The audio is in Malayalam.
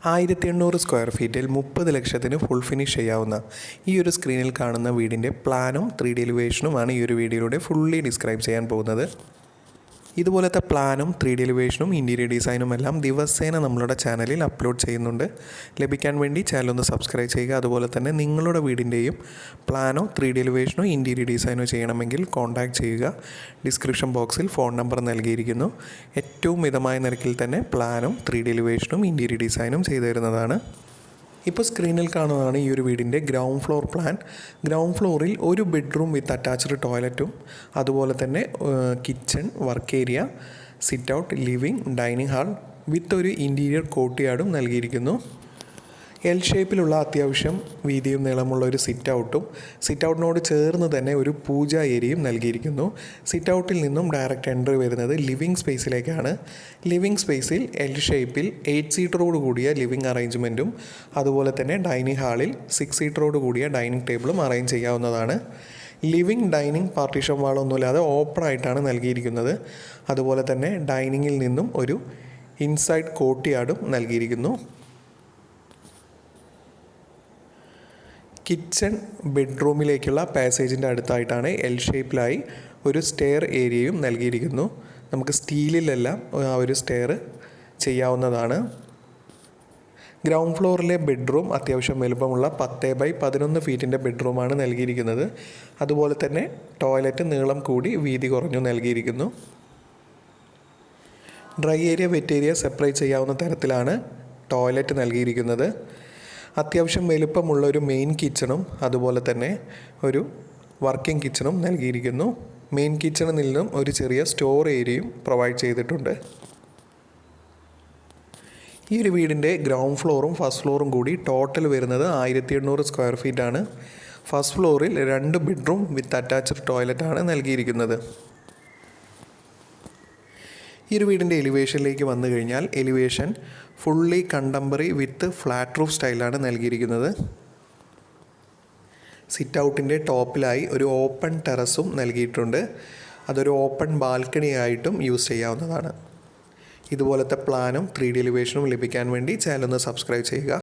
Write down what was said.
1800 സ്ക്വയർ ഫീറ്റിൽ 30 ലക്ഷത്തിന് ഫുൾ ഫിനിഷ് ചെയ്യാവുന്ന ഈ ഒരു സ്ക്രീനിൽ കാണുന്ന വീടിൻ്റെ പ്ലാനും 3D എലിവേഷനുമാണ് ഈ ഒരു വീഡിയോയിലൂടെ ഫുള്ളി ഡിസ്ക്രൈബ് ചെയ്യാൻ പോകുന്നത്. ഇതുപോലത്തെ പ്ലാനും 3D എലിവേഷനും ഇൻറ്റീരിയർ ഡിസൈനും എല്ലാം ദിവസേന നമ്മളുടെ ചാനലിൽ അപ്ലോഡ് ചെയ്യുന്നുണ്ട്. ലഭിക്കാൻ വേണ്ടി ചാനൽ ഒന്ന് സബ്സ്ക്രൈബ് ചെയ്യുക. അതുപോലെ തന്നെ നിങ്ങളുടെ വീടിൻ്റെയും പ്ലാനോ 3D എലിവേഷനോ ഇൻറ്റീരിയർ ഡിസൈനോ ചെയ്യണമെങ്കിൽ കോൺടാക്റ്റ് ചെയ്യുക. ഡിസ്ക്രിപ്ഷൻ ബോക്സിൽ ഫോൺ നമ്പർ നൽകിയിരിക്കുന്നു. ഏറ്റവും മിതമായ നിരക്കിൽ തന്നെ പ്ലാനും 3D എലിവേഷനും ഇൻറ്റീരിയർ ഡിസൈനും ചെയ്തു തരുന്നതാണ്. ഇപ്പോൾ സ്ക്രീനിൽ കാണുന്നതാണ് ഈ ഒരു വീടിൻ്റെ ഗ്രൗണ്ട് ഫ്ലോർ പ്ലാൻ. ഗ്രൗണ്ട് ഫ്ലോറിൽ ഒരു ബെഡ്റൂം വിത്ത് അറ്റാച്ച്ഡ് ടോയ്ലറ്റും അതുപോലെ തന്നെ kitchen, work area, sit out, living, dining hall with ഒരു ഇൻറ്റീരിയർ കോർട്ട്യാർഡും നൽകിയിരിക്കുന്നു. എൽ ഷേപ്പിലുള്ള അത്യാവശ്യം വീതിയും നീളമുള്ള ഒരു സിറ്റ് ഔട്ടിനോട് ചേർന്ന് തന്നെ ഒരു പൂജാ ഏരിയയും നൽകിയിരിക്കുന്നു. സിറ്റ് ഔട്ടിൽ നിന്നും ഡയറക്റ്റ് എൻട്രി വരുന്നത് ലിവിംഗ് സ്പേസിലേക്കാണ്. ലിവിംഗ് സ്പേസിൽ എൽ ഷേപ്പിൽ 8 സീറ്ററോട് കൂടിയ ലിവിംഗ് അറേഞ്ച്മെൻറ്റും അതുപോലെ തന്നെ ഡൈനിങ് ഹാളിൽ 6 സീറ്ററോട് കൂടിയ ഡൈനിങ് ടേബിളും അറേഞ്ച് ചെയ്യാവുന്നതാണ്. ലിവിംഗ് ഡൈനിങ് പാർട്ടീഷൻ വാളൊന്നുമില്ലാതെ ഓപ്പൺ ആയിട്ടാണ് നൽകിയിരിക്കുന്നത്. അതുപോലെ തന്നെ ഡൈനിങ്ങിൽ നിന്നും ഒരു ഇൻസൈഡ് കോർട്ട്യാർഡും നൽകിയിരിക്കുന്നു. കിച്ചൺ ബെഡ്റൂമിലേക്കുള്ള പാസേജിൻ്റെ അടുത്തായിട്ടാണ് എൽ ഷേപ്പിലായി ഒരു സ്റ്റെയർ ഏരിയയും നൽകിയിരിക്കുന്നു. നമുക്ക് സ്റ്റീലിലെല്ലാം ആ ഒരു സ്റ്റെയർ ചെയ്യാവുന്നതാണ്. ഗ്രൗണ്ട് ഫ്ലോറിലെ ബെഡ്റൂം അത്യാവശ്യം വലുപ്പമുള്ള 10x11 ഫീറ്റിൻ്റെ ബെഡ്റൂമാണ് നൽകിയിരിക്കുന്നത്. അതുപോലെ തന്നെ ടോയ്ലറ്റ് നീളം കൂടി വീതി കുറഞ്ഞു നൽകിയിരിക്കുന്നു. Dry area, wet area separate ചെയ്യാവുന്ന തരത്തിലാണ് ടോയ്ലറ്റ് നൽകിയിരിക്കുന്നത്. അത്യാവശ്യം വലുപ്പമുള്ള ഒരു മെയിൻ കിച്ചണും അതുപോലെ തന്നെ ഒരു വർക്കിംഗ് കിച്ചണും നൽകിയിരിക്കുന്നു. മെയിൻ കിച്ചണിൽ നിന്നും ഒരു ചെറിയ സ്റ്റോർ ഏരിയയും പ്രൊവൈഡ് ചെയ്തിട്ടുണ്ട്. ഈ ഒരു വീടിൻ്റെ ഗ്രൗണ്ട് ഫ്ലോറും ഫസ്റ്റ് ഫ്ലോറും കൂടി ടോട്ടൽ വരുന്നത് 1800 സ്ക്വയർ ഫീറ്റാണ്. ഫസ്റ്റ് ഫ്ലോറിൽ 2 ബെഡ്റൂം വിത്ത് അറ്റാച്ച്ഡ് ടോയ്ലറ്റാണ് നൽകിയിരിക്കുന്നത്. ഈ ഒരു വീടിൻ്റെ എലിവേഷനിലേക്ക് വന്നു കഴിഞ്ഞാൽ എലിവേഷൻ ഫുള്ളി കണ്ടംപററി വിത്ത് ഫ്ലാറ്റ് റൂഫ് സ്റ്റൈലാണ് നൽകിയിരിക്കുന്നത്. സിറ്റ് ഔട്ടിൻ്റെ ടോപ്പിലായി ഒരു ഓപ്പൺ ടെറസും നൽകിയിട്ടുണ്ട്. അതൊരു ഓപ്പൺ ബാൽക്കണി ആയിട്ടും യൂസ് ചെയ്യാവുന്നതാണ്. ഇതുപോലത്തെ പ്ലാനും 3D എലിവേഷനും ലഭിക്കാൻ വേണ്ടി ചാനൽ ഒന്ന് സബ്സ്ക്രൈബ് ചെയ്യുക.